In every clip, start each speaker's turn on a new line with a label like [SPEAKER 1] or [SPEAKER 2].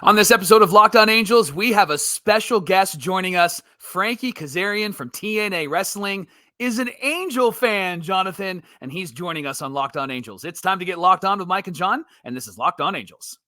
[SPEAKER 1] On this episode of Locked On Angels, we have a special guest joining us. Frankie Kazarian from TNA Wrestling is an Angel fan, Jonathan, and he's joining us on Locked On Angels. It's time to get locked on with Mike and Jon, and this is Locked On Angels.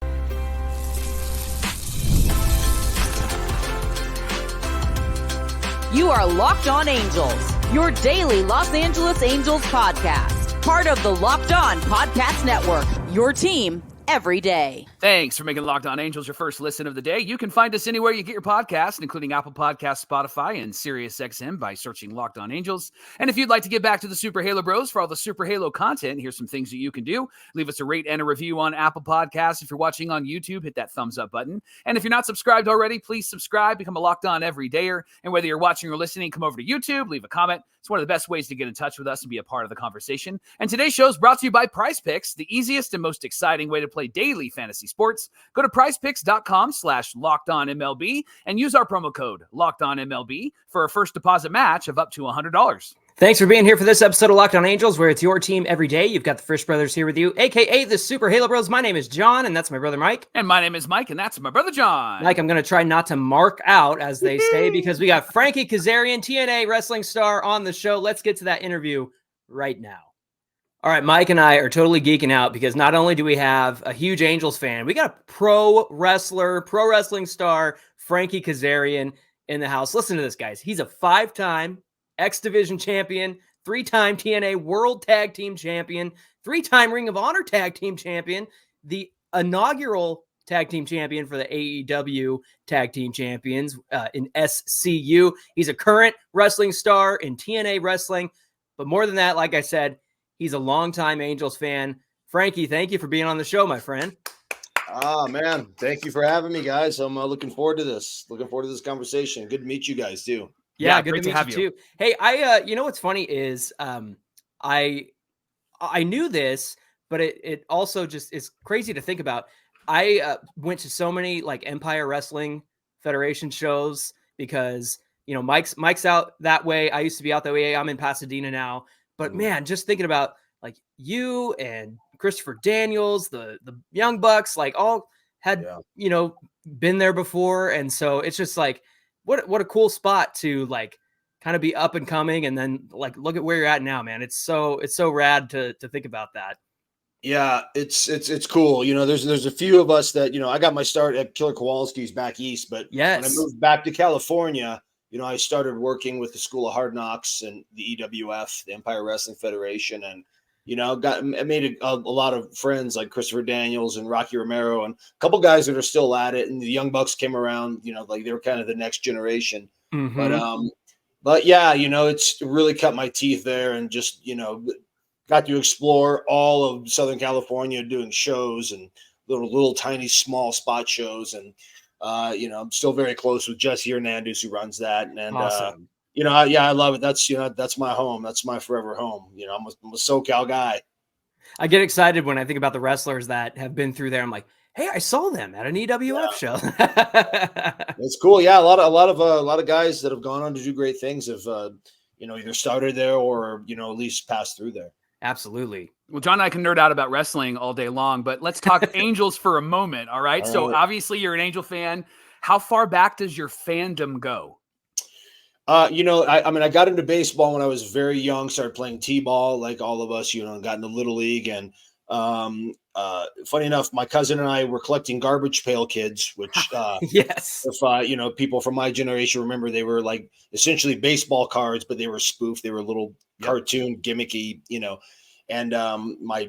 [SPEAKER 2] You are Locked On Angels, your daily Los Angeles Angels podcast. Part of the Locked On Podcast Network, your team every day.
[SPEAKER 1] Thanks for making Locked On Angels your first listen of the day. You can find us anywhere you get your podcast, including Apple Podcasts, Spotify, and SiriusXM by searching Locked On Angels. And if you'd like to get back to the Super Halo Bros for all the Super Halo content, here's some things that you can do. Leave us a rate and a review on Apple Podcasts. If you're watching on YouTube, hit that thumbs up button. And if you're not subscribed already, please subscribe, become a Locked On everydayer. And whether you're watching or listening, come over to YouTube, leave a comment. It's one of the best ways to get in touch with us and be a part of the conversation. And today's show is brought to you by Prize Picks, the easiest and most exciting way to play daily fantasy sports. Go to prizepicks.com/LockedOnMLB and use our promo code LockedOnMLB for a first deposit match of up to $100.
[SPEAKER 3] Thanks for being here for this episode of Locked On Angels, where it's your team every day. You've got the Frisch Brothers here with you, a.k.a. the Super Halo Bros. My name is Jon, and that's my brother Mike.
[SPEAKER 1] And my name is Mike, and that's my brother Jon.
[SPEAKER 3] Mike, I'm going to try not to mark out, as they say, because we got Frankie Kazarian, TNA Wrestling star, on the show. Let's get to that interview right now. All right, Mike and I are totally geeking out because not only do we have a huge Angels fan, we got a pro wrestling star, Frankie Kazarian, in the house. Listen to this, guys. He's a 5-time X Division champion, 3-time TNA World Tag Team champion, 3-time Ring of Honor Tag Team champion, the inaugural Tag Team champion for the AEW Tag Team Champions in SCU. He's a current wrestling star in TNA Wrestling. But more than that, like I said, he's a longtime Angels fan. Frankie, thank you for being on the show, my friend.
[SPEAKER 4] Man, thank you for having me, guys. I'm looking forward to this. Looking forward to this conversation. Good to meet you guys too.
[SPEAKER 3] Yeah, good to meet you too. Hey, you know what's funny is I knew this, but it also just is crazy to think about. I went to so many like Empire Wrestling Federation shows because, you know, Mike's out that way. I used to be out that way. I'm in Pasadena now. But man, just thinking about like you and Christopher Daniels, the Young Bucks, like all had, you know, been there before. And so it's just like, what a cool spot to like kind of be up and coming. And then like, look at where you're at now, man. It's so rad to think about that.
[SPEAKER 4] Yeah, it's cool. You know, there's a few of us that, you know, I got my start at Killer Kowalski's back east, but when I moved back to California, you know, I started working with the School of Hard Knocks and the EWF, the Empire Wrestling Federation, and, you know, I made a lot of friends like Christopher Daniels and Rocky Romero and a couple guys that are still at it. And the Young Bucks came around, you know, like they were kind of the next generation. Mm-hmm. But yeah, you know, it's really cut my teeth there and just, you know, got to explore all of Southern California doing shows and little tiny small spot shows. And, you know, I'm still very close with Jesse Hernandez, who runs that. And,
[SPEAKER 3] awesome.
[SPEAKER 4] You know, I love it. That's, you know, that's my home. That's my forever home. You know, I'm a SoCal guy.
[SPEAKER 3] I get excited when I think about the wrestlers that have been through there. I'm like, hey, I saw them at an EWF show.
[SPEAKER 4] It's cool. Yeah. A lot of guys that have gone on to do great things have, you know, either started there or, you know, at least passed through there.
[SPEAKER 3] Absolutely.
[SPEAKER 1] Well, Jon and I can nerd out about wrestling all day long, but let's talk Angels for a moment. All right. So obviously you're an Angel fan. How far back does your fandom go?
[SPEAKER 4] You know, I mean, I got into baseball when I was very young, started playing T-ball like all of us, you know, got into Little League. And funny enough, my cousin and I were collecting garbage pail kids, which,
[SPEAKER 3] yes,
[SPEAKER 4] if, you know, people from my generation remember, they were like essentially baseball cards, but they were spoofed. They were a little cartoon gimmicky, you know, and my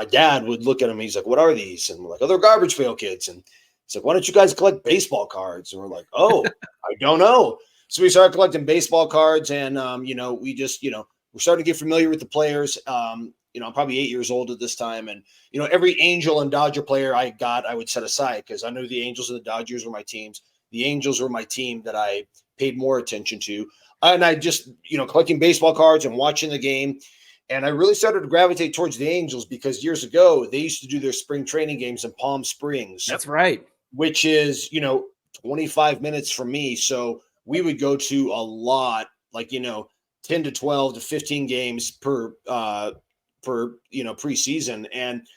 [SPEAKER 4] dad would look at them. He's like, what are these? And we're like, oh, they're garbage pail kids. And he's like, why don't you guys collect baseball cards? And we're like, oh, I don't know. So we started collecting baseball cards and, you know, we just, you know, we're starting to get familiar with the players. You know, I'm probably 8 years old at this time. And, you know, every Angel and Dodger player I would set aside because I knew the Angels and the Dodgers were my teams. The Angels were my team that I paid more attention to. And I just, you know, collecting baseball cards and watching the game. And I really started to gravitate towards the Angels because years ago, they used to do their spring training games in Palm Springs.
[SPEAKER 3] That's right.
[SPEAKER 4] Which is, you know, 25 minutes from me. So we would go to a lot, like, you know, 10 to 12 to 15 games per you know, preseason. And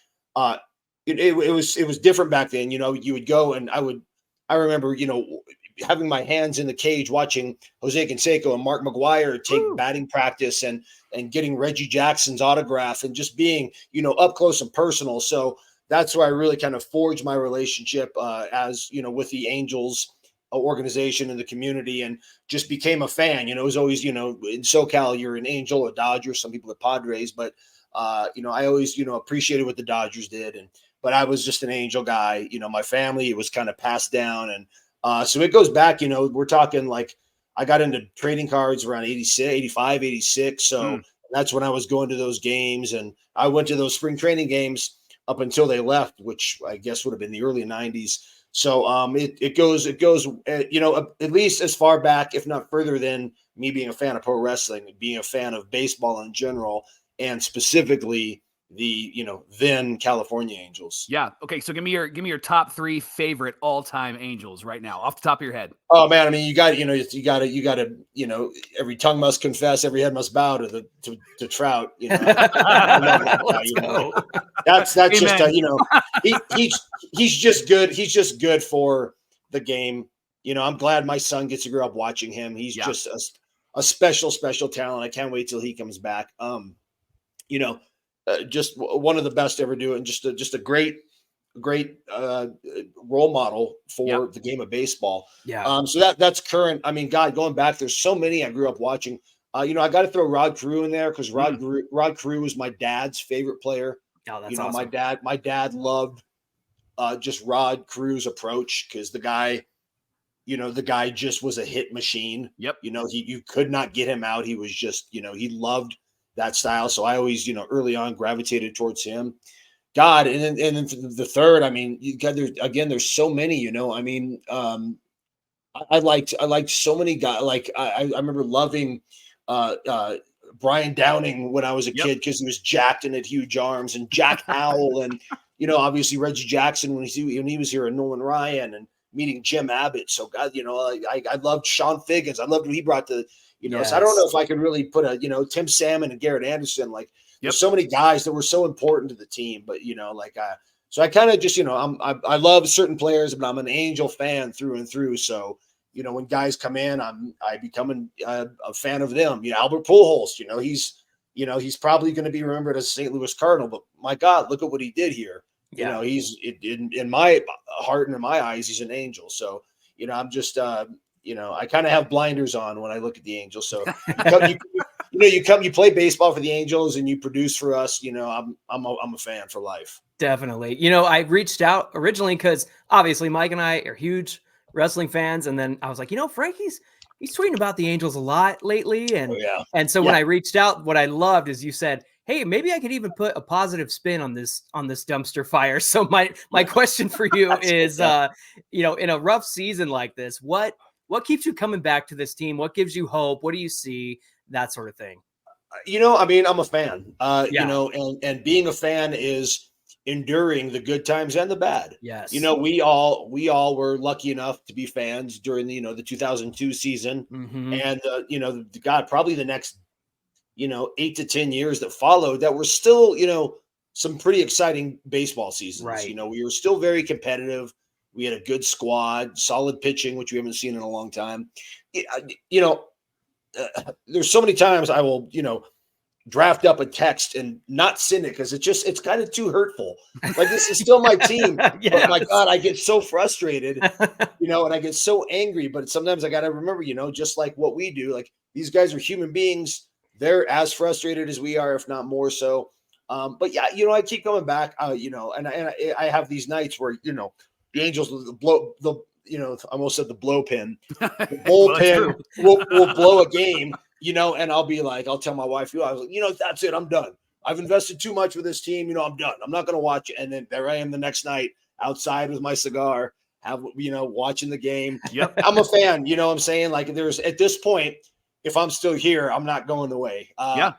[SPEAKER 4] it was different back then. You would go and I remember, having my hands in the cage watching Jose Canseco and Mark McGuire take batting practice and getting Reggie Jackson's autograph and just being, up close and personal. So that's where I really kind of forged my relationship as, with the Angels organization and the community, and just became a fan. It was always, in SoCal, you're an Angel, a Dodger, some people are Padres, but I always, appreciated what the Dodgers did. But I was just an Angel guy. My family, it was kind of passed down. And so it goes back, we're talking like I got into trading cards around 86, 85, 86. So that's when I was going to those games. And I went to those spring training games up until they left, which I guess would have been the early 90s. So it goes, at least as far back, if not further than me being a fan of pro wrestling, being a fan of baseball in general, and specifically the, then California Angels.
[SPEAKER 1] Yeah. Okay. So give me your top 3 favorite all-time Angels right now, off the top of your head.
[SPEAKER 4] Oh man. I mean, you got to, every tongue must confess, every head must bow to Trout, That's
[SPEAKER 1] Amen.
[SPEAKER 4] Just, he's just good. He's just good for the game. I'm glad my son gets to grow up watching him. He's just a special talent. I can't wait till he comes back. Just one of the best to ever do it, and just a great role model for the game of baseball.
[SPEAKER 3] Yeah.
[SPEAKER 4] So that's current. I mean, God, going back, there's so many I grew up watching. I got to throw Rod Carew in there because Rod Carew was my dad's favorite player.
[SPEAKER 3] Oh, that's awesome.
[SPEAKER 4] My dad loved just Rod Carew's approach, because the guy just was a hit machine.
[SPEAKER 1] Yep.
[SPEAKER 4] You could not get him out. He was just, he loved that style. So I always, early on gravitated towards him. God. And then the third, I mean, there's so many, I mean, I liked so many guys. Like I remember loving Brian Downing when I was a kid, because he was jacked and had huge arms, and Jack Howell, and obviously Reggie Jackson when he was here, and Nolan Ryan, and meeting Jim Abbott. So God, I loved Sean Figgins. I loved what he brought to,
[SPEAKER 3] Yes.
[SPEAKER 4] So I don't know if I could really put Tim Salmon and Garrett Anderson, like there's so many guys that were so important to the team, but so I kind of just, I love certain players, but I'm an Angel fan through and through. So, when guys come in, I become a fan of them. Albert Pujols, he's probably going to be remembered as a St. Louis Cardinal, but my God, look at what he did here.
[SPEAKER 3] Yeah.
[SPEAKER 4] He's in my heart and in my eyes, he's an Angel. So, I'm just, I kind of have blinders on when I look at the Angels. So you play baseball for the Angels and you produce for us. I'm a fan for life.
[SPEAKER 3] Definitely. I reached out originally because obviously Mike and I are huge wrestling fans, and then I was like, Frankie's tweeting about the Angels a lot lately, and so when I reached out, what I loved is you said, hey, maybe I could even put a positive spin on this dumpster fire. So my question for you is, in a rough season like this, what keeps you coming back to this team? What gives you hope? What do you see? That sort of thing.
[SPEAKER 4] I mean, I'm a fan, and being a fan is enduring the good times and the bad.
[SPEAKER 3] Yes.
[SPEAKER 4] We all were lucky enough to be fans during the 2002 season, and God, probably the next 8 to 10 years that followed, that were still some pretty exciting baseball seasons.
[SPEAKER 3] Right.
[SPEAKER 4] We were still very competitive. We had a good squad, solid pitching, which we haven't seen in a long time. There's so many times I will draft up a text and not send it because it's kind of too hurtful. Like, this is still my team. But my God, I get so frustrated, and I get so angry. But sometimes I got to remember, just like what we do, like these guys are human beings. They're as frustrated as we are, if not more so. But yeah, I keep coming back, and I have these nights where, the Angels I almost said the blow pin, the bullpen will blow a game, and I'll tell my wife, I was like, that's it. I'm done. I've invested too much with this team. I'm done. I'm not going to watch it. And then there I am the next night outside with my cigar, watching the game.
[SPEAKER 1] Yep.
[SPEAKER 4] I'm a fan, I'm saying, like, at this point, if I'm still here, I'm not going away. I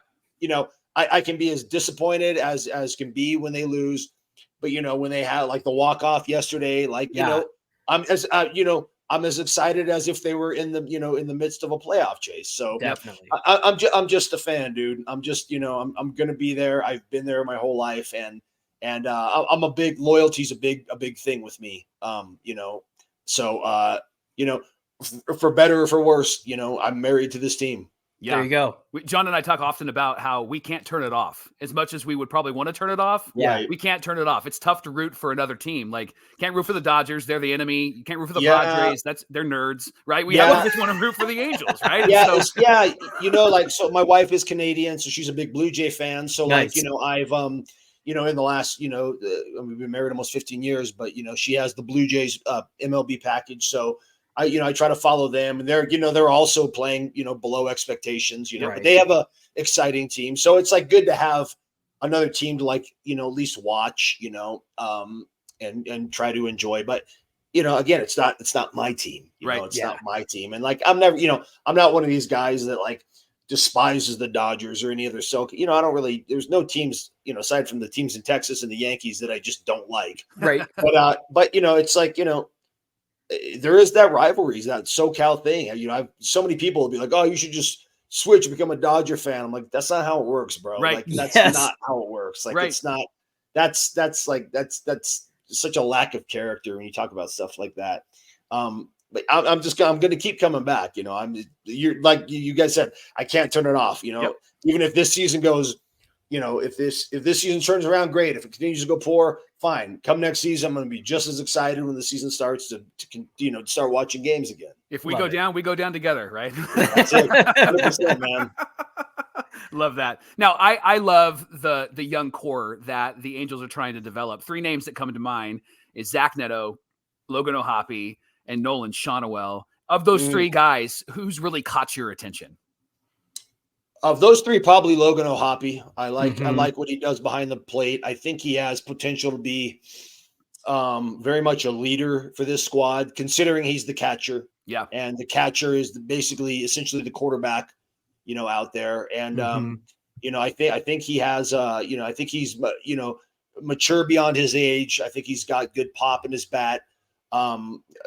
[SPEAKER 4] can be as disappointed as can be when they lose, but when they had like the walk-off yesterday, I'm as excited as if they were in the midst of a playoff chase. So
[SPEAKER 3] definitely,
[SPEAKER 4] I'm just a fan, dude. I'm just, I'm going to be there. I've been there my whole life. And And I'm a big loyalty's a big thing with me. So for better or for worse, I'm married to this team.
[SPEAKER 1] Yeah.
[SPEAKER 3] There you go.
[SPEAKER 1] John and I talk often about how we can't turn it off as much as we would probably want to turn it off.
[SPEAKER 4] Yeah.
[SPEAKER 1] We can't turn it off. It's tough to root for another team. Like, can't root for the Dodgers. They're the enemy. You can't root for the Padres. They're nerds, right? We just want to root for the Angels, right?
[SPEAKER 4] Yeah. So my wife is Canadian, so she's a big Blue Jay fan. So
[SPEAKER 3] nice.
[SPEAKER 4] I've, in the last, we've been married almost 15 years, but, she has the Blue Jays MLB package. So I try to follow them, and they're also playing, below expectations, but they have a exciting team. So it's like good to have another team to at least watch, and try to enjoy. But, again, it's not my team, it's not my team. And I'm never, I'm not one of these guys that despises the Dodgers or any other. So, I don't really, there's no teams, aside from the teams in Texas and the Yankees that I just don't like.
[SPEAKER 3] Right.
[SPEAKER 4] But it's there is that rivalry, that SoCal thing. I've so many people will be like, "Oh, you should just switch and become a Dodger fan." I'm like, that's not how it works, bro.
[SPEAKER 1] Right.
[SPEAKER 4] That's not how it works. It's not. That's such a lack of character when you talk about stuff like that. But I'm going to keep coming back. You're like you guys said, I can't turn it off. Even if this season goes. If this season turns around, great. If it continues to go poor, fine. Come next season, I'm going to be just as excited when the season starts to start watching games again.
[SPEAKER 1] If we go down, we go down together, right?
[SPEAKER 4] That's it. 100%, man.
[SPEAKER 1] Love that. Now, I love the young core that the Angels are trying to develop. 3 names that come to mind is Zach Neto, Logan O'Hoppe, and Nolan Shawnuel. Of those 3 guys, who's really caught your attention?
[SPEAKER 4] Of those 3, probably Logan O'Hoppe. I like what he does behind the plate. I think he has potential to be very much a leader for this squad, considering he's the catcher. Yeah. And the catcher is essentially the quarterback, out there. And, I think he has, I think he's, mature beyond his age. I think he's got good pop in his bat.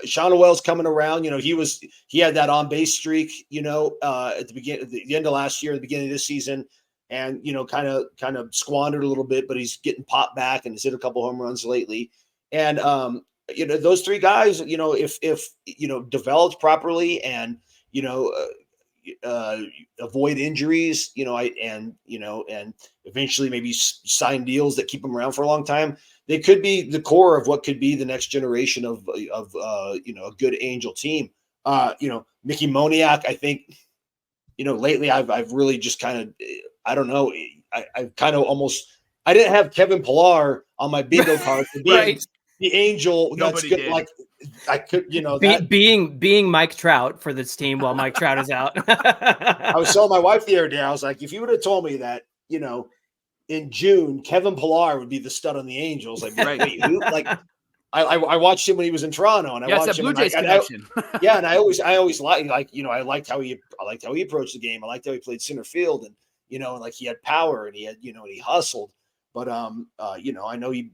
[SPEAKER 4] Shawnuel's coming around. He had that on base streak, at the end of last year, at the beginning of this season, and kind of squandered a little bit, but he's getting popped back and has hit a couple home runs lately. And those 3 guys, if developed properly and avoid injuries, and eventually maybe sign deals that keep them around for a long time, they could be the core of what could be the next generation of a good Angel team. Mickey Moniak, I think, lately I've really just kind of, I don't know. I've kind of almost, I didn't have Kevin Pillar on my bingo card to be the Angel. That's good. Did. I could,
[SPEAKER 3] being Mike Trout for this team while Mike Trout is out.
[SPEAKER 4] I was telling my wife the other day, I was like, if you would have told me that, in June, Kevin Pillar would be the stud on the Angels. Like, wait, who? I watched him when he was in Toronto, and I watched him. Blue Jays connection. And I always liked I liked how he approached the game. I liked how he played center field, and he had power, and he had and he hustled. But I know he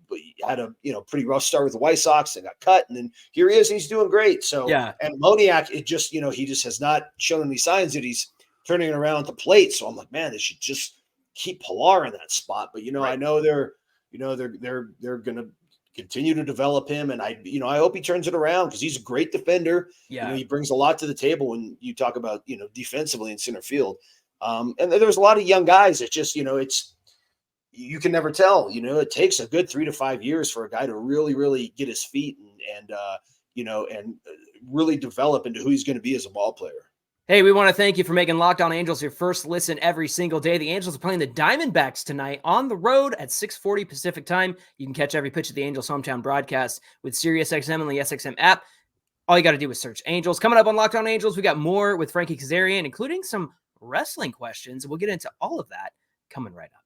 [SPEAKER 4] had a pretty rough start with the White Sox and got cut, and then here he is, and he's doing great. So and Moniak, it just he just has not shown any signs that he's turning it around at the plate. So I'm like, man, they should just keep Pillar in that spot. But I know they're going to continue to develop him, and I hope he turns it around because he's a great defender. Yeah, he brings a lot to the table when you talk about defensively in center field. And there's a lot of young guys. It's just you can never tell. It takes a good 3 to 5 years for a guy to really get his feet and really develop into who he's going to be as a ball player.
[SPEAKER 3] Hey, we want to thank you for making Locked On Angels your first listen every single day. The Angels are playing the Diamondbacks tonight on the road at 6:40 Pacific time. You can catch every pitch of the Angels hometown broadcast with SiriusXM and the SXM app. All you got to do is search Angels. Coming up on Locked On Angels, we got more with Frankie Kazarian, including some wrestling questions. We'll get into all of that coming right up.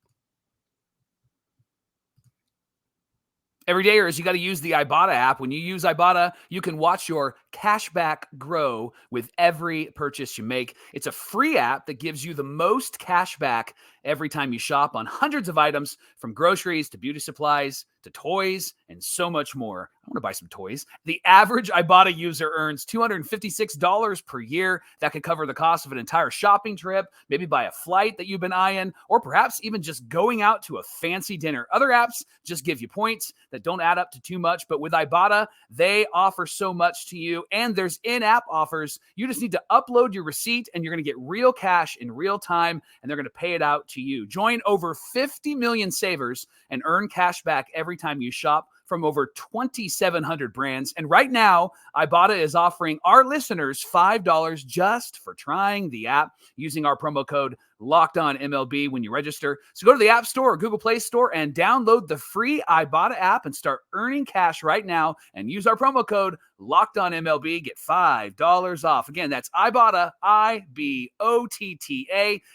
[SPEAKER 1] Everydayers, you got to use the Ibotta app. When you use Ibotta, you can watch your cashback grow with every purchase you make. It's a free app that gives you the most cashback every time you shop on hundreds of items, from groceries to beauty supplies to toys and so much more. I want to buy some toys. The average Ibotta user earns $256 per year. That could cover the cost of an entire shopping trip, maybe buy a flight that you've been eyeing, or perhaps even just going out to a fancy dinner. Other apps just give you points that don't add up to too much, but with Ibotta, they offer so much to you, and there's in-app offers. You just need to upload your receipt, and you're going to get real cash in real time, and they're going to pay it out to you. Join over 50 million savers and earn cash back every time you shop from over 2,700 brands. And right now, Ibotta is offering our listeners $5 just for trying the app using our promo code LOCKEDONMLB when you register. So go to the App Store or Google Play Store and download the free Ibotta app and start earning cash right now and use our promo code LOCKEDONMLB. Get $5 off. Again, that's Ibotta, IBOTTA,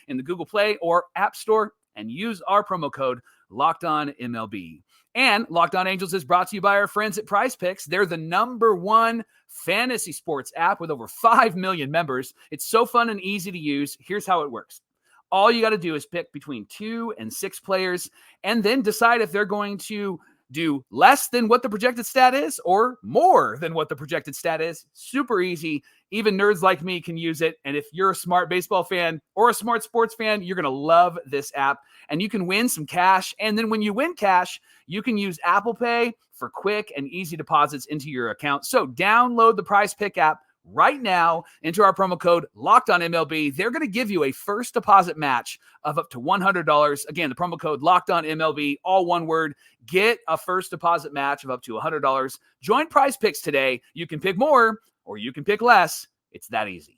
[SPEAKER 1] in the Google Play or App Store, and use our promo code LOCKEDONMLB. And Locked On Angels is brought to you by our friends at Prize Picks. They're the #1 fantasy sports app with over 5 million members. It's so fun and easy to use. Here's how it works. All you got to do is pick between 2 and 6 players and then decide if they're going to do less than what the projected stat is or more than what the projected stat is. Super easy. Even nerds like me can use it. And if you're a smart baseball fan or a smart sports fan, you're going to love this app. And you can win some cash. And then when you win cash, you can use Apple Pay for quick and easy deposits into your account. So download the Prize Pick app right now, enter our promo code LOCKEDONMLB. They're going to give you a first deposit match of up to $100. Again, the promo code LOCKEDONMLB, all one word. Get a first deposit match of up to $100. Join Prize Picks today. You can pick more or you can pick less. It's that easy.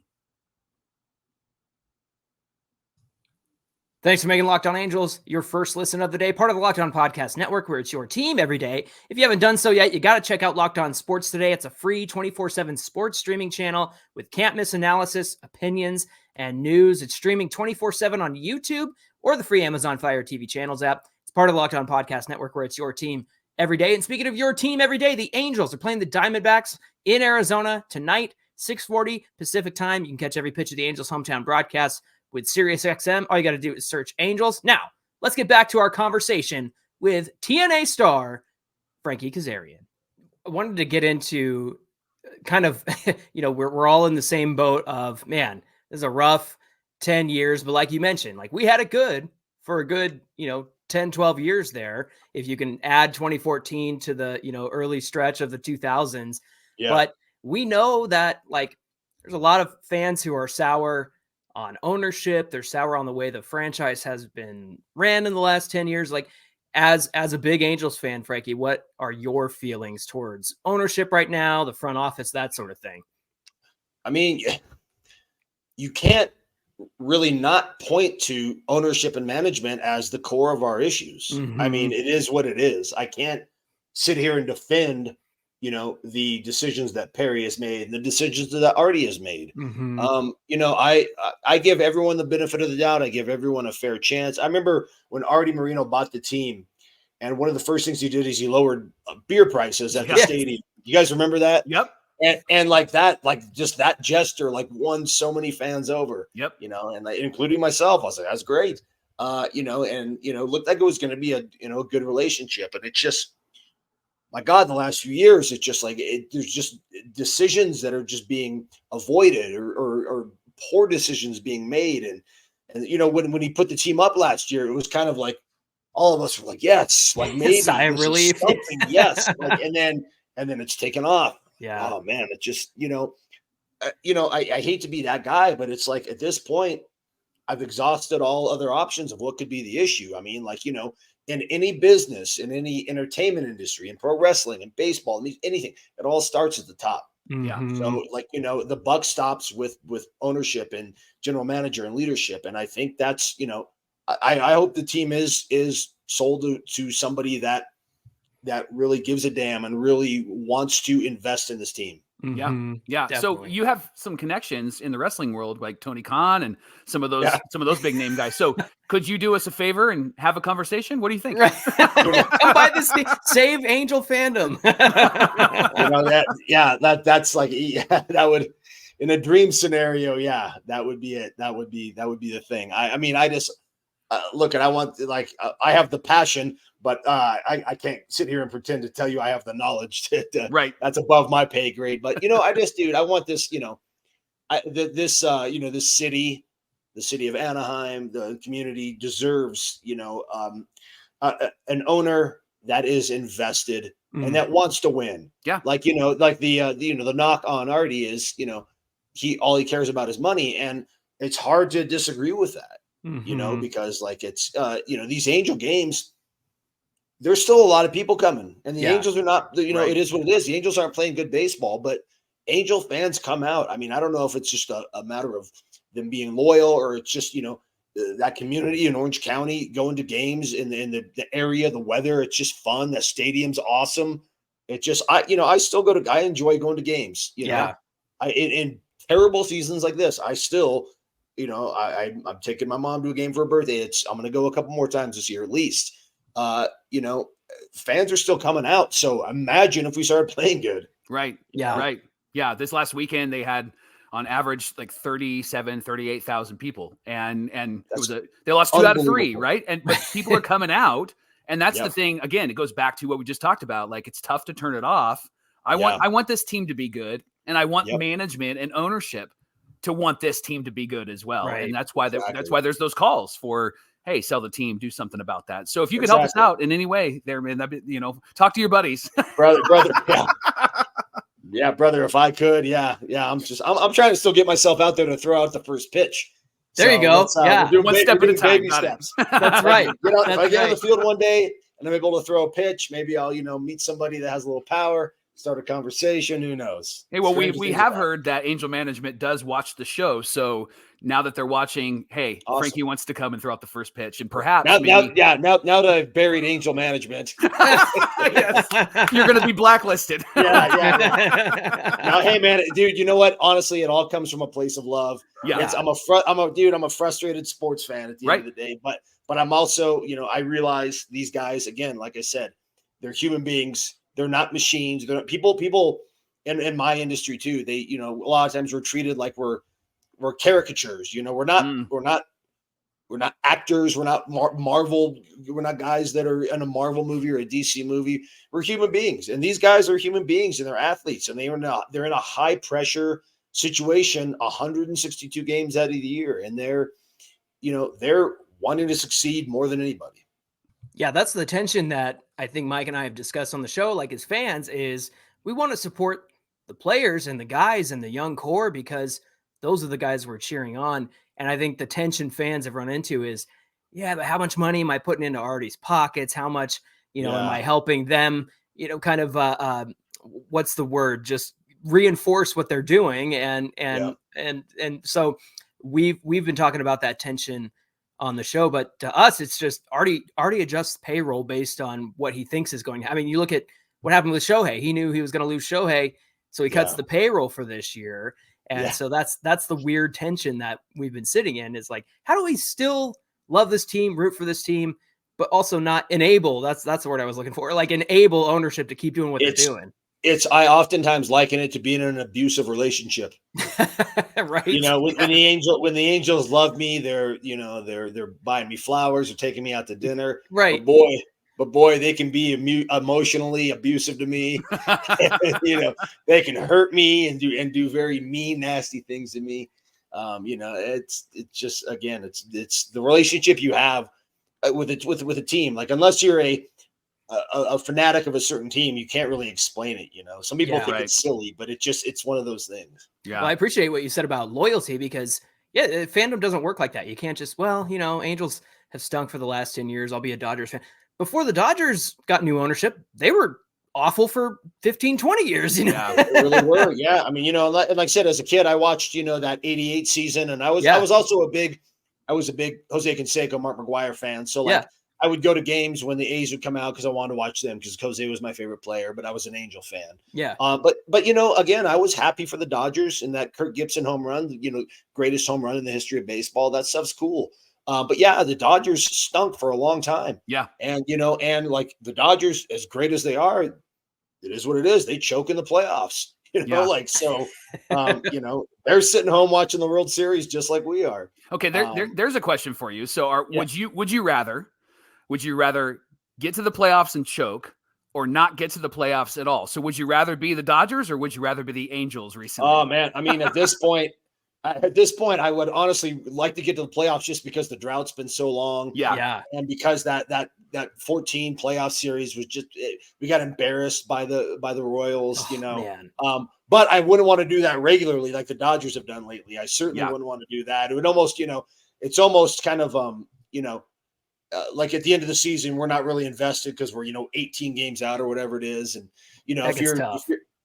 [SPEAKER 3] Thanks for making Locked On Angels your first listen of the day, part of the Locked On Podcast Network, where it's your team every day. If you haven't done so yet, you got to check out Locked On Sports Today. It's a free 24/7 sports streaming channel with can't-miss analysis, opinions, and news. It's streaming 24/7 on YouTube or the free Amazon Fire TV channels app. It's part of the Locked On Podcast Network, where it's your team every day. And speaking of your team every day, the Angels are playing the Diamondbacks in Arizona tonight, 6:40 Pacific time. You can catch every pitch of the Angels' hometown broadcast with SiriusXM. All you got to do is search Angels. Now, let's get back to our conversation with TNA star Frankie Kazarian. I wanted to get into kind of, we're all in the same boat of, man, this is a rough 10 years. But like you mentioned, like we had it good for a good, 10, 12 years there. If you can add 2014 to the, early stretch of the 2000s. Yeah. But we know that like there's a lot of fans who are sour on ownership. They're sour on the way the franchise has been ran in the last 10 years. Like as a big Angels fan, Frankie, what are your feelings towards ownership right now, the front office, that sort of thing?
[SPEAKER 4] I mean, you can't really not point to ownership and management as the core of our issues. Mm-hmm. I mean, it is what it is. I can't sit here and defend the decisions that Perry has made, the decisions that Artie has made. Mm-hmm. I give everyone the benefit of the doubt. I give everyone a fair chance. I remember when Artie Moreno bought the team, and one of the first things he did is he lowered beer prices at the stadium. You guys remember that?
[SPEAKER 1] Yep.
[SPEAKER 4] And like that, like just that gesture, like won so many fans over.
[SPEAKER 1] Yep.
[SPEAKER 4] And including myself, I was like, that's great. Looked like it was going to be a good relationship, and it's just, my God, the last few years, it's just like there's just decisions that are just being avoided or poor decisions being made. And when he put the team up last year, it was kind of like all of us were like, yes, like maybe
[SPEAKER 3] sigh of relief.
[SPEAKER 4] Yes. Like, and then it's taken off.
[SPEAKER 3] Yeah.
[SPEAKER 4] Oh man, it just, I hate to be that guy, but it's like at this point, I've exhausted all other options of what could be the issue. I mean, like, in any business, in any entertainment industry, in pro wrestling, in baseball, anything, it all starts at the top.
[SPEAKER 1] Yeah.
[SPEAKER 4] So like, the buck stops with ownership and general manager and leadership. And I think that's, I hope the team is sold to somebody that really gives a damn and really wants to invest in this team.
[SPEAKER 1] Yeah. Yeah.
[SPEAKER 3] Definitely.
[SPEAKER 1] So you have some connections in the wrestling world, like Tony Khan and some of those big name guys. So could you do us a favor and have a conversation? What do you think?
[SPEAKER 3] Come by this thing. Save Angel fandom.
[SPEAKER 4] That's like, that would, in a dream scenario. Yeah, that would be it. That would be the thing. I mean, I just, look, and I want I have the passion, but I can't sit here and pretend to tell you I have the knowledge
[SPEAKER 1] Right.
[SPEAKER 4] that's above my pay grade. But I just, dude, I want this, this the city of Anaheim, the community deserves, an owner that is invested and that wants to win.
[SPEAKER 1] Yeah.
[SPEAKER 4] Like, the knock on Artie is, all he cares about is money. And it's hard to disagree with that, because it's, these Angel games, there's still a lot of people coming, and the Angels are not,
[SPEAKER 1] Right.
[SPEAKER 4] It is what it is. The Angels aren't playing good baseball, but Angel fans come out. I mean, I don't know if it's just a matter of them being loyal, or it's just, that community in Orange County going to games in the area, the weather, it's just fun. The stadium's awesome. It just, I still I enjoy going to games, in terrible seasons like this. I still, I'm taking my mom to a game for her birthday. I'm going to go a couple more times this year, at least. Fans are still coming out. So imagine if we started playing good.
[SPEAKER 1] Right.
[SPEAKER 3] Yeah.
[SPEAKER 1] Right. Yeah. This last weekend they had on average like 38,000 people. And they lost 2 out of 3. Right. But people are coming out. And that's the thing. Again, it goes back to what we just talked about. Like, it's tough to turn it off. I want this team to be good. And I want management and ownership to want this team to be good as well.
[SPEAKER 3] Right.
[SPEAKER 1] And that's why there's those calls for, hey, sell the team, do something about that. So if you could help us out in any way there, man, talk to your buddies.
[SPEAKER 4] brother. Yeah. Yeah, brother, if I could. Yeah. I'm trying to still get myself out there to throw out the first pitch.
[SPEAKER 3] There you go.
[SPEAKER 1] We're one step at a time.
[SPEAKER 4] Baby steps.
[SPEAKER 3] That's right.
[SPEAKER 4] If I get on the field one day and I'm able to throw a pitch, maybe I'll, meet somebody that has a little power, start a conversation. Who knows?
[SPEAKER 1] Hey, well, we have heard that Angel Management does watch the show. So now that they're watching, hey, awesome. Frankie wants to come and throw out the first pitch, and perhaps
[SPEAKER 4] now that I've buried Angel Management,
[SPEAKER 1] yes, you're going to be blacklisted.
[SPEAKER 4] Yeah. Now, hey, man, dude, you know what? Honestly, it all comes from a place of love.
[SPEAKER 1] Yeah,
[SPEAKER 4] I'm a frustrated sports fan at the end of the day, but I'm also, I realize these guys, again, like I said, they're human beings. They're not machines. They're not, people in my industry too. They, a lot of times we're treated like we're caricatures. We're not actors. We're not Marvel. We're not guys that are in a Marvel movie or a DC movie. We're human beings, and these guys are human beings, and they're athletes, and they're in a high pressure situation, 162 games out of the year, and they're wanting to succeed more than anybody.
[SPEAKER 3] Yeah, that's the tension that I think Mike and I have discussed on the show, like as fans, is we want to support the players and the guys and the young core because those are the guys we're cheering on. And I think the tension fans have run into is, but how much money am I putting into Artie's pockets? How much, am I helping them, kind of, what's the word? Just reinforce what they're doing. And so we've been talking about that tension on the show, but to us, it's just Artie adjusts payroll based on what he thinks is going. I mean, you look at what happened with Shohei. He knew he was going to lose Shohei, so he cuts the payroll for this year. And so that's the weird tension that we've been sitting in, is like, how do we still love this team, root for this team, but also not enable? That's the word I was looking for. Like, enable ownership to keep doing what they're doing.
[SPEAKER 4] I oftentimes liken it to being in an abusive relationship.
[SPEAKER 3] Right.
[SPEAKER 4] When the Angels love me, they're buying me flowers or taking me out to dinner.
[SPEAKER 3] Right.
[SPEAKER 4] But boy, they can be emotionally abusive to me. They can hurt me and do very mean, nasty things to me. It's just, again, it's the relationship you have with a team. Like, unless you're a fanatic of a certain team, you can't really explain it. Some people think it's silly, but it's one of those things.
[SPEAKER 1] Yeah.
[SPEAKER 3] Well, I appreciate what you said about loyalty, because fandom doesn't work like that. You can't just, Angels have stunk for the last 10 years. I'll be a Dodgers fan. Before the Dodgers got new ownership, they were awful for 15, 20 years.
[SPEAKER 1] Yeah,
[SPEAKER 4] they really were. Yeah. I mean, like I said, as a kid, I watched, that 88 season, and I was also a big Jose Canseco, Mark McGwire fan. So I would go to games when the A's would come out because I wanted to watch them, because Jose was my favorite player, but I was an Angel fan.
[SPEAKER 3] Yeah.
[SPEAKER 4] But again, I was happy for the Dodgers and that Kirk Gibson home run, greatest home run in the history of baseball. That stuff's cool. But the Dodgers stunk for a long time.
[SPEAKER 1] Yeah.
[SPEAKER 4] And, and like the Dodgers, as great as they are, it is what it is. They choke in the playoffs. they're sitting home watching the World Series just like we are.
[SPEAKER 1] Okay, there's a question for you. So would you rather get to the playoffs and choke or not get to the playoffs at all? So would you rather be the Dodgers or would you rather be the Angels recently?
[SPEAKER 4] Oh man, I mean, at this point, I would honestly like to get to the playoffs just because the drought's been so long.
[SPEAKER 1] Yeah.
[SPEAKER 4] And because that 14 playoff series was just, we got embarrassed by the Royals,
[SPEAKER 3] Man.
[SPEAKER 4] But I wouldn't want to do that regularly like the Dodgers have done lately. I certainly wouldn't want to do that. It would almost, it's almost kind of, like at the end of the season, we're not really invested because we're, 18 games out or whatever it is. And,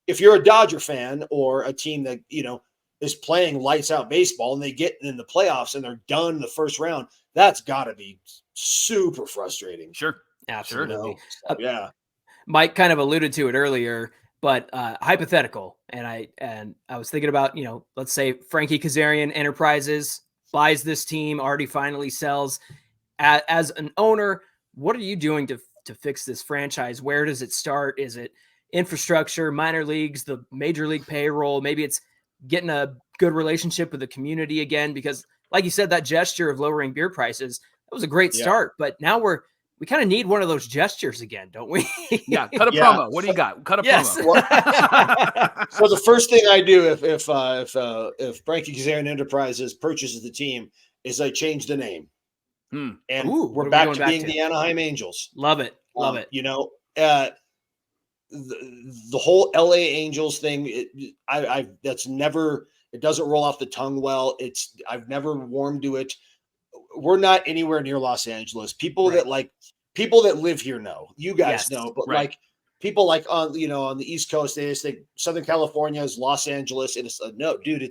[SPEAKER 4] if you're a Dodger fan or a team that, is playing lights out baseball and they get in the playoffs and they're done in the first round, that's got to be super frustrating.
[SPEAKER 1] Sure.
[SPEAKER 3] Absolutely.
[SPEAKER 4] Yeah.
[SPEAKER 3] Mike kind of alluded to it earlier, but hypothetical. And I was thinking about, let's say Frankie Kazarian Enterprises buys this team, already finally sells. As an owner, what are you doing to fix this franchise? Where does it start? Is it infrastructure, minor leagues, the major league payroll? Maybe it's getting a good relationship with the community again, because like you said, that gesture of lowering beer prices, that was a great start, but now we kind of need one of those gestures again, don't we?
[SPEAKER 1] Yeah. Cut a promo. What do you got? Cut a promo.
[SPEAKER 4] So the first thing I do if Frankie Kazarian Enterprises purchases the team is I change the name. And we're back to being the Anaheim Angels.
[SPEAKER 3] Love it. Love it.
[SPEAKER 4] The whole LA Angels thing, it doesn't roll off the tongue well. I've never warmed to it. We're not anywhere near Los Angeles. People that live here know. You guys know, but like people like on the East Coast, they just think Southern California is Los Angeles, and it's no, dude.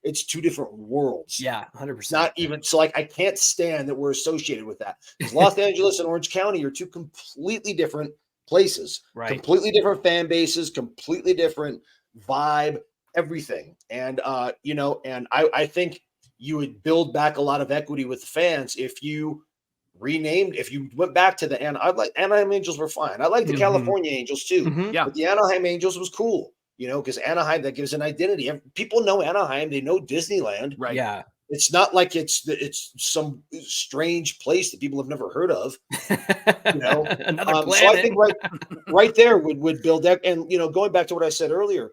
[SPEAKER 4] It's two different worlds.
[SPEAKER 3] Yeah, 100%.
[SPEAKER 4] Not even so. Like I can't stand that we're associated with that. Because Los Angeles and Orange County are two completely different places,
[SPEAKER 3] right?
[SPEAKER 4] Completely different fan bases, completely different vibe, everything. And I think you would build back a lot of equity with the fans if you went back to the Anaheim Angels were fine. I like the California Angels too. But the Anaheim Angels was cool, because Anaheim, that gives an identity. People know Anaheim, they know Disneyland.
[SPEAKER 1] Right.
[SPEAKER 3] Yeah.
[SPEAKER 4] It's not like it's some strange place that people have never heard of.
[SPEAKER 3] Another planet.
[SPEAKER 4] So I think right there would build that. And going back to what I said earlier,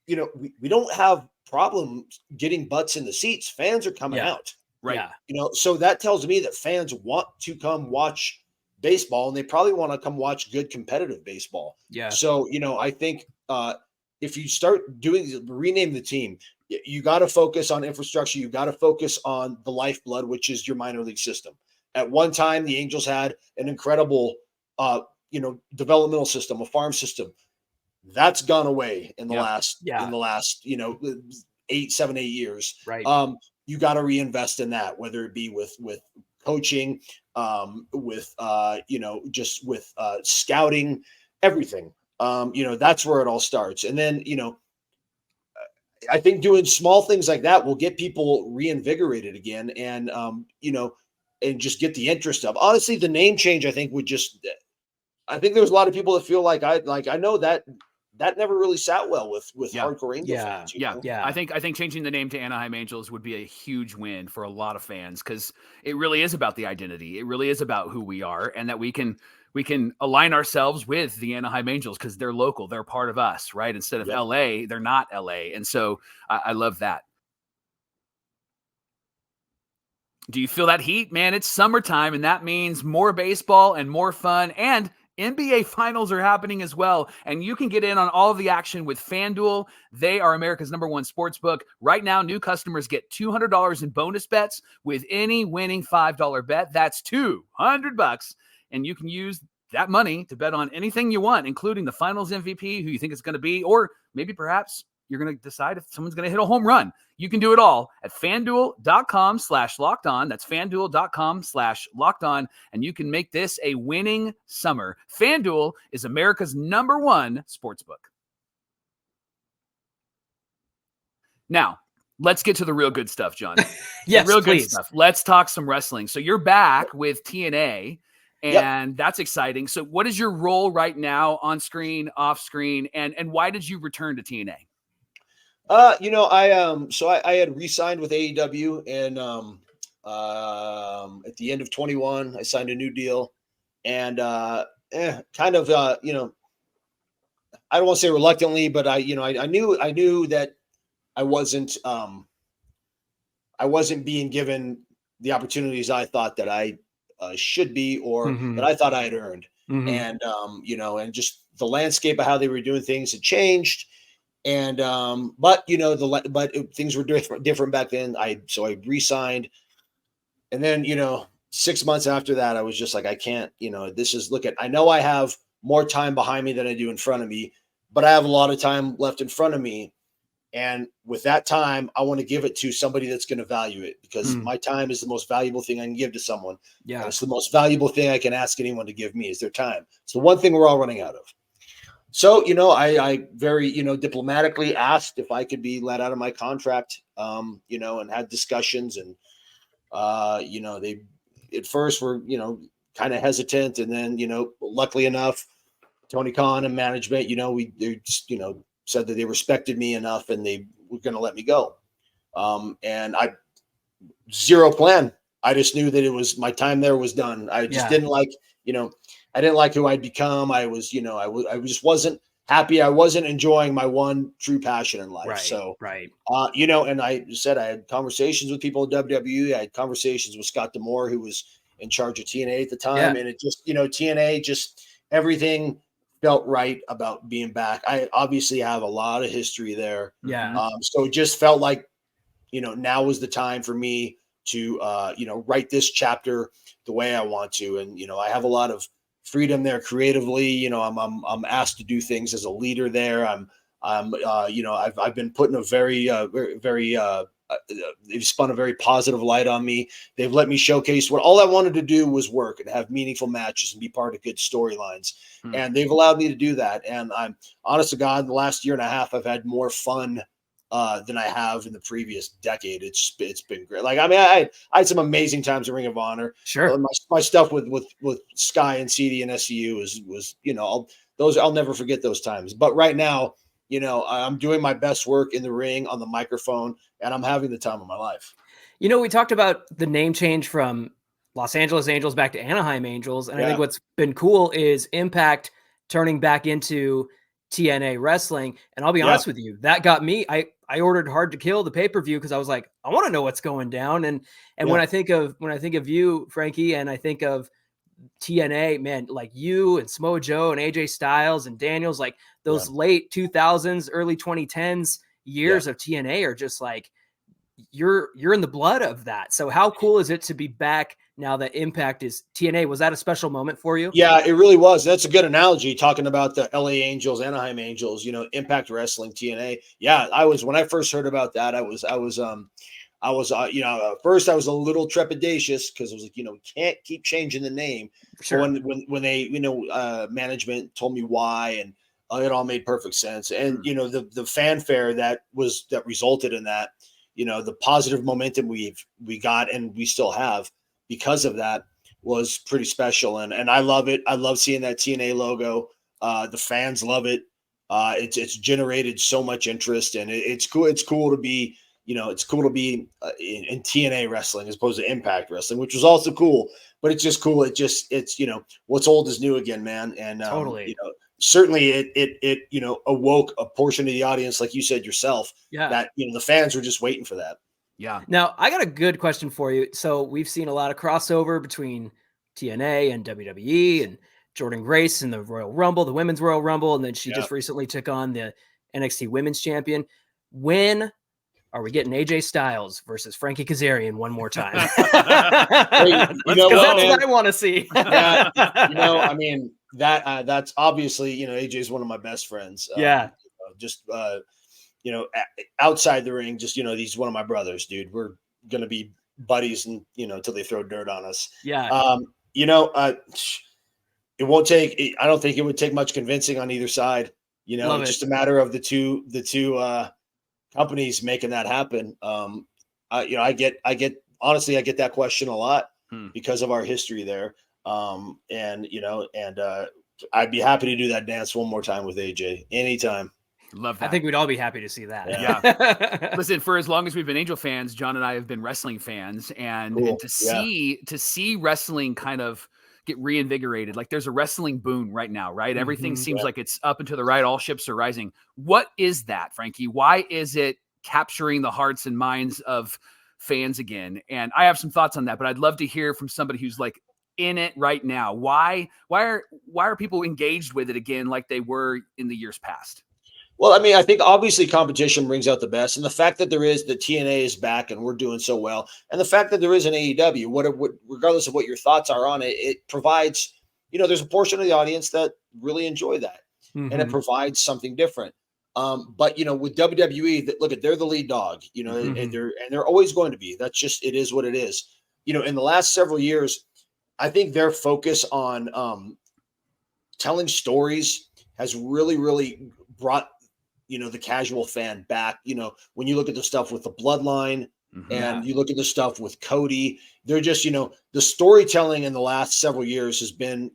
[SPEAKER 4] we don't have problems getting butts in the seats. Fans are coming out.
[SPEAKER 1] Right.
[SPEAKER 3] Yeah.
[SPEAKER 4] So that tells me that fans want to come watch baseball, and they probably want to come watch good competitive baseball.
[SPEAKER 3] Yeah.
[SPEAKER 4] So, I think if you start rename the team, you got to focus on infrastructure. You got to focus on the lifeblood, which is your minor league system. At one time, the Angels had an incredible, developmental system, a farm system. That's gone away in the last 7-8 years.
[SPEAKER 3] Right.
[SPEAKER 4] You got to reinvest in that, whether it be with coaching, with scouting, everything. That's where it all starts. And then, I think doing small things like that will get people reinvigorated again and and just get the interest of. Honestly, the name change, I think there's a lot of people that feel like I know that never really sat well with hardcore Angel fans.
[SPEAKER 1] Yeah. I think changing the name to Anaheim Angels would be a huge win for a lot of fans, because it really is about the identity. It really is about who we are, and that we can align ourselves with the Anaheim Angels because they're local. They're part of us, right? Instead of LA, they're not LA. And so I love that. Do you feel that heat, man? It's summertime, and that means more baseball and more fun, and NBA finals are happening as well, and you can get in on all of the action with FanDuel. They are America's #1 sports book. Right now, new customers get $200 in bonus bets with any winning $5 bet. That's $200, and you can use that money to bet on anything you want, including the finals MVP, who you think it's going to be, or maybe perhaps you're going to decide if someone's going to hit a home run. You can do it all at FanDuel.com/lockedon. That's FanDuel.com/lockedon. And you can make this a winning summer. FanDuel is America's #1 sportsbook. Now, let's get to the real good stuff, John.
[SPEAKER 3] Yes,
[SPEAKER 1] real
[SPEAKER 3] please.
[SPEAKER 1] good stuff. Let's talk some wrestling. So you're back with TNA. And that's exciting. So what is your role right now, on screen, off screen, and why did you return to TNA?
[SPEAKER 4] I had re-signed with AEW, and at the end of 21, I signed a new deal, and kind of I don't want to say reluctantly, but I knew that I wasn't being given the opportunities I thought that I should be, or that I thought I had earned. And and just the landscape of how they were doing things had changed. And things were different back then. So I re-signed, and then 6 months after that, I was just like, I can't. I know I have more time behind me than I do in front of me, but I have a lot of time left in front of me. And with that time, I want to give it to somebody that's going to value it, because my time is the most valuable thing I can give to someone.
[SPEAKER 3] Yeah.
[SPEAKER 4] And it's the most valuable thing I can ask anyone to give me is their time. It's the one thing we're all running out of. So, I very, diplomatically asked if I could be let out of my contract, and had discussions, and, they at first were, kind of hesitant. And then, luckily enough, Tony Khan and management, they just, said that they respected me enough and they were going to let me go. And I zero plan. I just knew that it was my time there was done. I just didn't like, I didn't like who I'd become. I was, I just wasn't happy. I wasn't enjoying my one true passion in life. And I said, I had conversations with people in WWE. I had conversations with Scott D'Amore, who was in charge of TNA at the time. And it just, TNA, just everything felt right about being back. I obviously have a lot of history there. So it just felt like, now was the time for me to, write this chapter the way I want to. And, I have a lot of freedom there creatively. I'm asked to do things as a leader there. I've been put in a very, they've spun a very positive light on me. They've let me showcase what all I wanted to do was work and have meaningful matches and be part of good storylines. And they've allowed me to do that. And I'm honest to God, the last year and a half, I've had more fun than I have in the previous decade. It's been great. Like, I mean, I had some amazing times in Ring of Honor.
[SPEAKER 3] Sure.
[SPEAKER 4] My stuff with Sky and CD and SCU was, I'll never forget those times. But right now, I'm doing my best work in the ring on the microphone, and I'm having the time of my life.
[SPEAKER 3] We talked about the name change from Los Angeles Angels back to Anaheim Angels. And I think what's been cool is Impact turning back into TNA Wrestling. And I'll be honest with you, that got me. I ordered Hard to Kill, the pay-per-view, because I was like, I want to know what's going down. And when I think of you, Frankie, and I think of TNA, man, like you and Samoa Joe and AJ Styles and Daniels, like those late 2000s, early 2010s years of TNA are just like, you're in the blood of that. So how cool is it to be back now that Impact is TNA? Was that a special moment for you?
[SPEAKER 4] Yeah, it really was. That's a good analogy, talking about the LA Angels, Anaheim Angels, Impact Wrestling, TNA. Yeah, when I first heard about that, at first I was a little trepidatious, because I was like, we can't keep changing the name. Sure. But when they, management told me why, and it all made perfect sense. And, the fanfare that resulted in that, the positive momentum we got and we still have because of that was pretty special. And I love it. I love seeing that TNA logo. The fans love it. It's generated so much interest, and it's cool. It's cool to be, it's cool to be in TNA wrestling as opposed to Impact Wrestling, which was also cool, but it's just cool. It's what's old is new again, man. And
[SPEAKER 3] totally.
[SPEAKER 4] Certainly it awoke a portion of the audience, like you said yourself, that, the fans were just waiting for that.
[SPEAKER 1] Yeah.
[SPEAKER 3] Now, I got a good question for you. So we've seen a lot of crossover between TNA and WWE, and Jordynne Grace in the Royal Rumble, the Women's Royal Rumble, and then she just recently took on the NXT Women's Champion. When are we getting AJ Styles versus Frankie Kazarian one more time?
[SPEAKER 4] That's
[SPEAKER 3] what I want to see.
[SPEAKER 4] I mean, that's obviously, AJ is one of my best friends. Outside the ring, he's one of my brothers, dude. We're going to be buddies and, until they throw dirt on us. It won't take, I don't think it would take much convincing on either side. It's just a matter of the two companies making that happen. I get that question a lot because of our history there. I'd be happy to do that dance one more time with AJ anytime.
[SPEAKER 1] Love that.
[SPEAKER 3] I think we'd all be happy to see that.
[SPEAKER 1] Yeah. Listen, for as long as we've been Angel fans, John and I have been wrestling fans, and to see wrestling kind of get reinvigorated. Like there's a wrestling boom right now, right? Everything seems like it's up and to the right. All ships are rising. What is that, Frankie? Why is it capturing the hearts and minds of fans again? And I have some thoughts on that, but I'd love to hear from somebody who's like in it right now. Why are people engaged with it again like they were in the years past?
[SPEAKER 4] Well, I mean, I think obviously competition brings out the best, and the fact that the TNA is back and we're doing so well, and the fact that there is an AEW, regardless of what your thoughts are on it, it provides, there's a portion of the audience that really enjoy that, and it provides something different. But with WWE, they're the lead dog, and they're always going to be. That's just, it is what it is. In the last several years, I think their focus on telling stories has really, really brought the casual fan back. When you look at the stuff with the Bloodline and you look at the stuff with Cody, they're just, the storytelling in the last several years has been,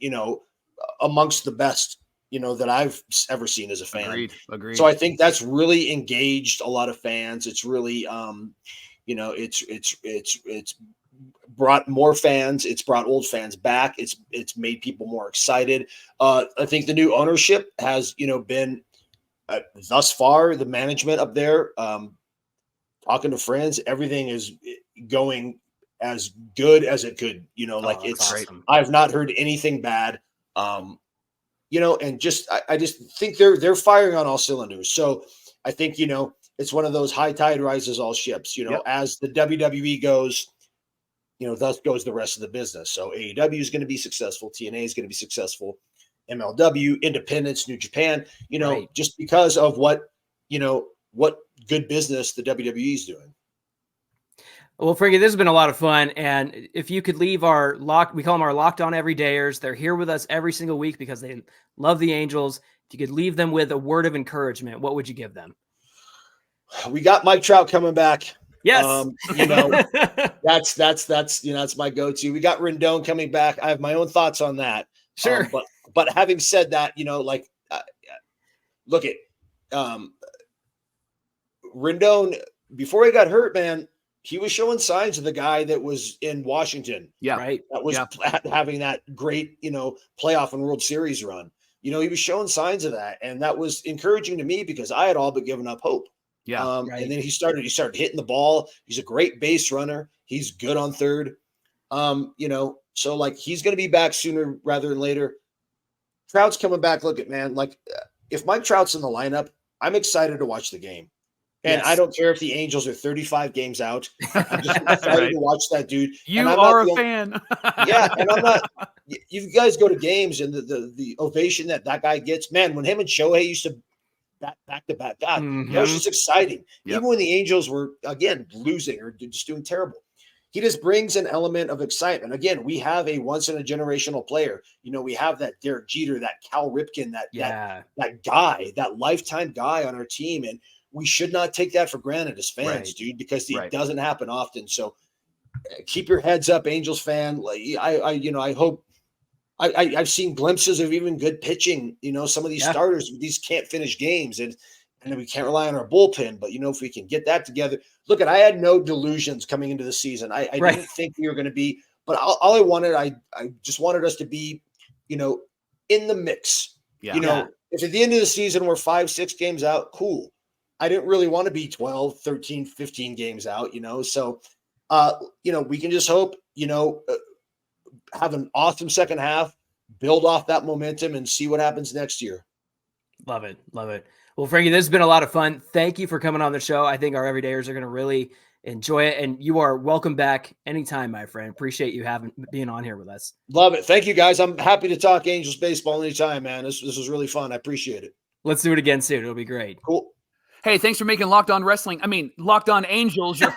[SPEAKER 4] amongst the best, that I've ever seen as a fan.
[SPEAKER 1] Agreed.
[SPEAKER 4] So I think that's really engaged a lot of fans. It's really, it's brought more fans. It's brought old fans back. It's made people more excited. I think the new ownership has, been, thus far, the management up there, talking to friends, everything is going as good as it could. It's awesome. I've not heard anything bad. And just I just think they're firing on all cylinders. So I think it's one of those high tide rises all ships. As the WWE goes, thus goes the rest of the business. So AEW is going to be successful. TNA is going to be successful. MLW, Independence, New Japan, just because of what good business the WWE is doing.
[SPEAKER 3] Well, Frankie, this has been a lot of fun. And if you could leave we call them our Locked On Everydayers. They're here with us every single week because they love the Angels. If you could leave them with a word of encouragement, what would you give them?
[SPEAKER 4] We got Mike Trout coming back.
[SPEAKER 3] Yes.
[SPEAKER 4] That's my go-to. We got Rendon coming back. I have my own thoughts on that.
[SPEAKER 3] Sure.
[SPEAKER 4] But having said that, look at Rendon before he got hurt, man, he was showing signs of the guy that was in Washington.
[SPEAKER 1] Yeah.
[SPEAKER 3] Right.
[SPEAKER 4] That was having that great, playoff and World Series run. He was showing signs of that. And that was encouraging to me because I had all but given up hope.
[SPEAKER 1] Yeah.
[SPEAKER 4] And then he started hitting the ball. He's a great base runner. He's good on third. So he's going to be back sooner rather than later. Trout's coming back. Look at, man, if Mike Trout's in the lineup, I'm excited to watch the game. And I don't care if the Angels are 35 games out. I'm just excited to watch that dude.
[SPEAKER 1] You are a fan.
[SPEAKER 4] Yeah. And I'm not, you guys go to games and the ovation that guy gets, man, when him and Shohei used to back to back, God, that was just exciting. Even when the Angels were, again, losing or just doing terrible. He just brings an element of excitement. Again, we have a once-in-a-generational player. We have that Derek Jeter, that Cal Ripken, that guy, that lifetime guy on our team. And we should not take that for granted as fans, dude, because it doesn't happen often. So keep your heads up, Angels fan. I hope I've seen glimpses of even good pitching. Some of these starters, these can't finish games, and we can't rely on our bullpen. But if we can get that together, look, I had no delusions coming into the season. I didn't think we were going to be, but all I wanted, I just wanted us to be, in the mix. If at the end of the season we're 5-6 games out, cool. I didn't really want to be 12, 13, 15 games out. So we can just hope, have an awesome second half, build off that momentum, and see what happens next year.
[SPEAKER 3] Love it. Well, Frankie, this has been a lot of fun. Thank you for coming on the show. I think our everydayers are going to really enjoy it, and you are welcome back anytime, my friend. Appreciate you being on here with us.
[SPEAKER 4] Love it. Thank you, guys. I'm happy to talk Angels baseball anytime, man. This was really fun. I appreciate it.
[SPEAKER 3] Let's do it again soon. It'll be great.
[SPEAKER 4] Cool.
[SPEAKER 1] Hey, thanks for making Locked On Locked On Angels your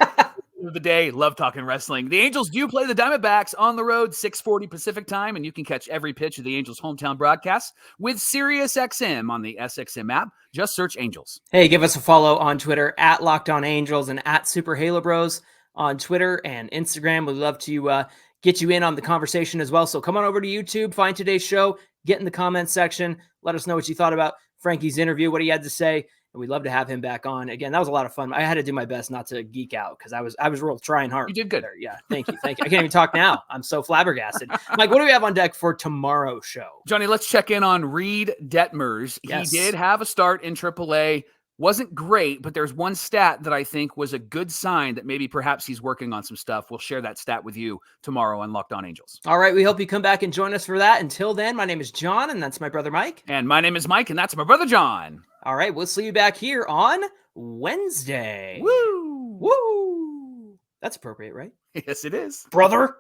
[SPEAKER 1] of the day. Love talking wrestling. The Angels do play the Diamondbacks on the road, 6:40 Pacific time, and you can catch every pitch of the Angels' hometown broadcast with SiriusXM on the SXM app. Just search Angels.
[SPEAKER 3] Hey, give us a follow on Twitter at Locked On Angels and at Super Halo Bros on Twitter and Instagram. We'd love to get you in on the conversation as well. So come on over to YouTube, find today's show, get in the comments section, let us know what you thought about Frankie's interview, what he had to say. And we'd love to have him back on. Again, that was a lot of fun. I had to do my best not to geek out because I was real trying hard.
[SPEAKER 1] You did good.
[SPEAKER 3] There. Yeah, thank you. I can't even talk now. I'm so flabbergasted. Mike, what do we have on deck for tomorrow's show?
[SPEAKER 1] Johnny, let's check in on Reed Detmers.
[SPEAKER 3] Yes.
[SPEAKER 1] He did have a start in AAA. Wasn't great, but there's one stat that I think was a good sign that maybe perhaps he's working on some stuff. We'll share that stat with you tomorrow on Locked On Angels.
[SPEAKER 3] All right, we hope you come back and join us for that. Until then, my name is John, and that's my brother Mike.
[SPEAKER 1] And my name is Mike, and that's my brother John.
[SPEAKER 3] All right, we'll see you back here on Wednesday.
[SPEAKER 1] Woo!
[SPEAKER 3] Woo! That's appropriate, right?
[SPEAKER 1] Yes, it is.
[SPEAKER 3] Brother.